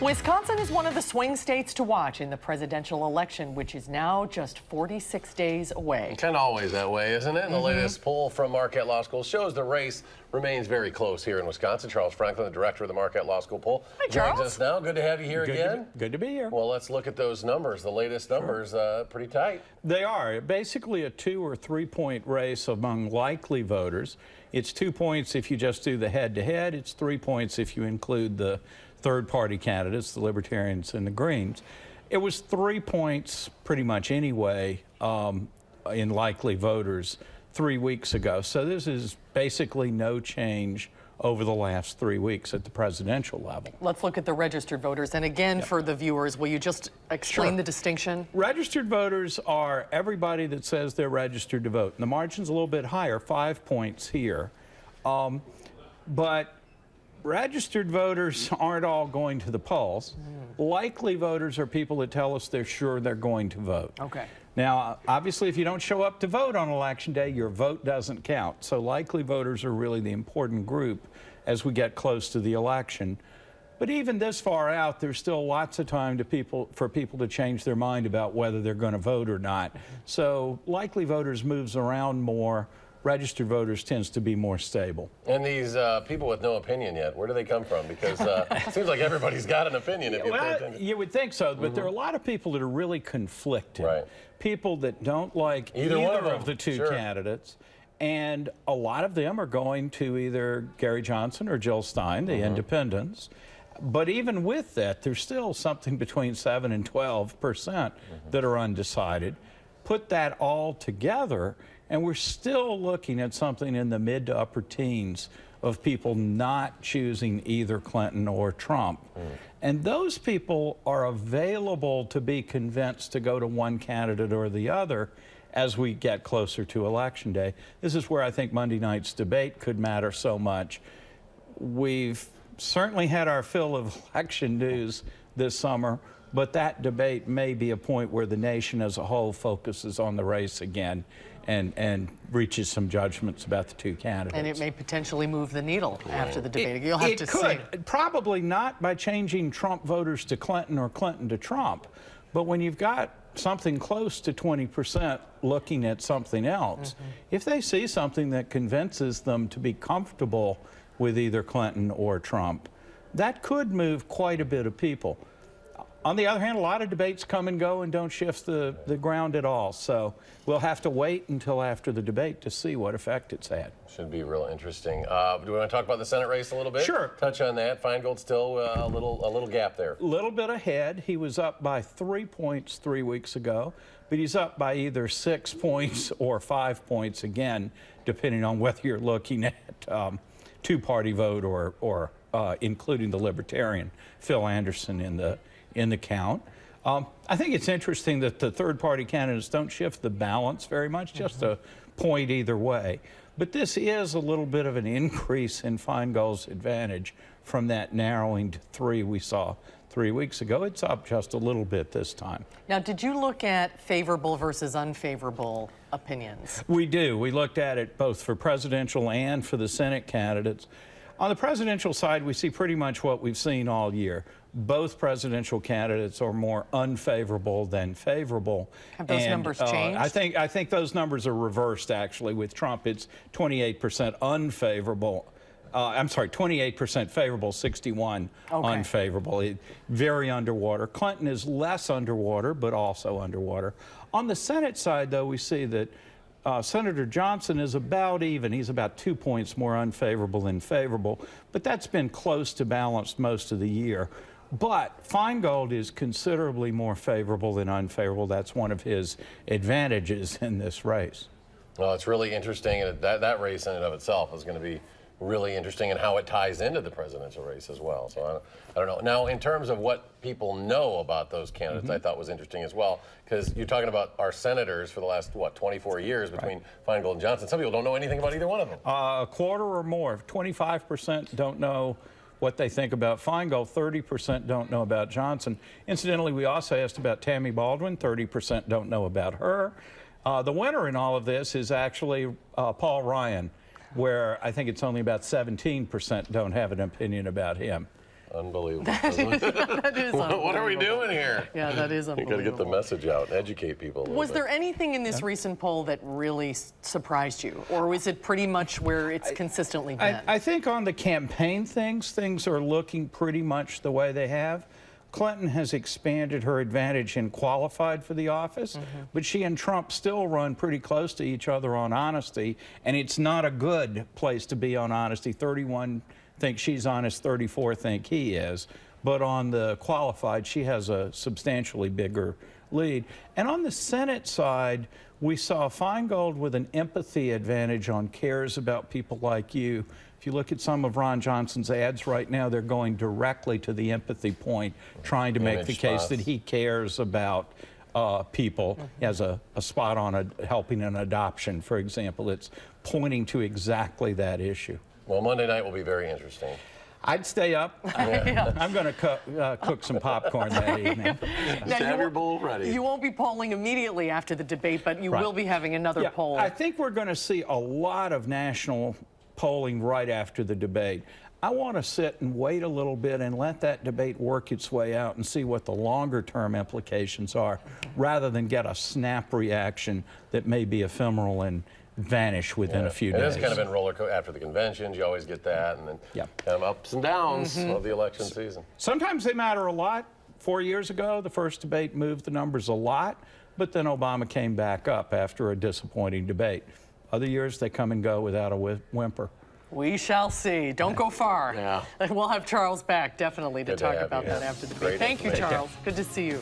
Wisconsin is one of the swing states to watch in the presidential election, which is now just 46 days away. Kind of always that way, isn't it? And the latest poll from Marquette Law School shows the race remains very close here in Wisconsin. Charles Franklin, the director of the Marquette Law School Poll, joins us now. Good to have you here again. Good to be here. Well, let's look at those numbers. The latest numbers, pretty tight. They are basically a 2 or 3 point race among likely voters. It's 2 points if you just do the head-to-head. It's 3 points if you include the third-party candidates, the Libertarians and the Greens. It was 3 points pretty much anyway in likely voters 3 weeks ago. So this is basically no change over the last 3 weeks at the presidential level. Let's look at the registered voters. And again, for the viewers, will you just explain the distinction? Registered voters are everybody that says they're registered to vote. And the margin's a little bit higher, 5 points here. But registered voters aren't all going to the polls. Likely voters are people that tell us they're sure they're going to vote. Okay. Now, obviously, if you don't show up to vote on Election Day, your vote doesn't count. So likely voters are really the important group as we get close to the election. But even this far out, there's still lots of time for people to change their mind about whether they're going to vote or not. So likely voters moves around more. Registered voters tends to be more stable. And these people with no opinion yet, where do they come from? Because it seems like everybody's got an opinion if you pay attention. You would think so, but there are a lot of people that are really conflicted. Right. People that don't like either of the two candidates. And a lot of them are going to either Gary Johnson or Jill Stein, the independents. But even with that, there's still something between 7 and 12% that are undecided. Put that all together, and we're still looking at something in the mid to upper teens of people not choosing either Clinton or Trump. And those people are available to be convinced to go to one candidate or the other as we get closer to Election Day. This is where I think Monday night's debate could matter so much. We've certainly had our fill of election news this summer, but that debate may be a point where the nation as a whole focuses on the race again and reaches some judgments about the two candidates. And it may potentially move the needle after the debate. You'll have to see. It could. Probably not by changing Trump voters to Clinton or Clinton to Trump. But when you've got something close to 20% looking at something else, if they see something that convinces them to be comfortable with either Clinton or Trump, that could move quite a bit of people. On the other hand, a lot of debates come and go and don't shift the ground at all. So we'll have to wait until after the debate to see what effect it's had. Should be real interesting. Do we want to talk about the Senate race a little bit? Sure. Touch on that. Feingold still a little gap there. A little bit ahead. He was up by 3 points 3 weeks ago, but he's up by either 6 points or 5 points again, depending on whether you're looking at two-party vote or including the Libertarian Phil Anderson in the count. I think it's interesting that the third-party candidates don't shift the balance very much, just a point either way. But this is a little bit of an increase in Feingold's advantage from that narrowing to 3 we saw 3 weeks ago. It's up just a little bit this time. Now, did you look at favorable versus unfavorable opinions? We do. We looked at it both for presidential and for the Senate candidates. On the presidential side, we see pretty much what we've seen all year. Both presidential candidates are more unfavorable than favorable. Have those numbers changed? I think those numbers are reversed, actually. With Trump, it's 28% unfavorable. I'm sorry, 28% favorable, 61 unfavorable. Very underwater. Clinton is less underwater, but also underwater. On the Senate side, though, we see that Senator Johnson is about even. He's about 2 points more unfavorable than favorable, but that's been close to balanced most of the year. But Feingold is considerably more favorable than unfavorable. That's one of his advantages in this race. Well, it's really interesting, and that race in and of itself is going to be really interesting, and how it ties into the presidential race as well. So I don't know. Now, in terms of what people know about those candidates, I thought was interesting as well, because you're talking about our senators for the last, 24 years between Feingold and Johnson. Some people don't know anything about either one of them. A quarter or more, 25% don't know what they think about Feingold, 30% don't know about Johnson. Incidentally, we also asked about Tammy Baldwin, 30% don't know about her. The winner in all of this is actually Paul Ryan, where I think it's only about 17% don't have an opinion about him. Unbelievable. That we doing here? Yeah, that is You unbelievable. got to get the message out and educate people. Was there anything in this recent poll that really surprised you, or was it pretty much where it's consistently been? I think on the campaign things are looking pretty much the way they have. Clinton has expanded her advantage and qualified for the office, but she and Trump still run pretty close to each other on honesty, and it's not a good place to be on honesty. 31 think she's honest, 34 think he is. But on the qualified, she has a substantially bigger lead. And on the Senate side, we saw Feingold with an empathy advantage on cares about people like you. If you look at some of Ron Johnson's ads right now, they're going directly to the empathy point, trying to make the case that he cares about people. He has a spot on helping an adoption, for example. It's pointing to exactly that issue. Well, Monday night will be very interesting. I'd stay up. I'm going to cook some popcorn that evening. Just have your bowl ready. You won't be polling immediately after the debate, but you will be having another poll. I think we're going to see a lot of national polling right after the debate. I want to sit and wait a little bit and let that debate work its way out and see what the longer term implications are, rather than get a snap reaction that may be ephemeral and vanish within a few days. It has kind of been roller coaster after the conventions. You always get that, and then kind of ups and downs of the election season. Sometimes they matter a lot. 4 years ago, the first debate moved the numbers a lot, but then Obama came back up after a disappointing debate. Other years, they come and go without a whimper. We shall see. Don't go far. Yeah. We'll have Charles back, definitely, to talk about you. that after the debate. Great Thank you, information. Charles. Good to see you.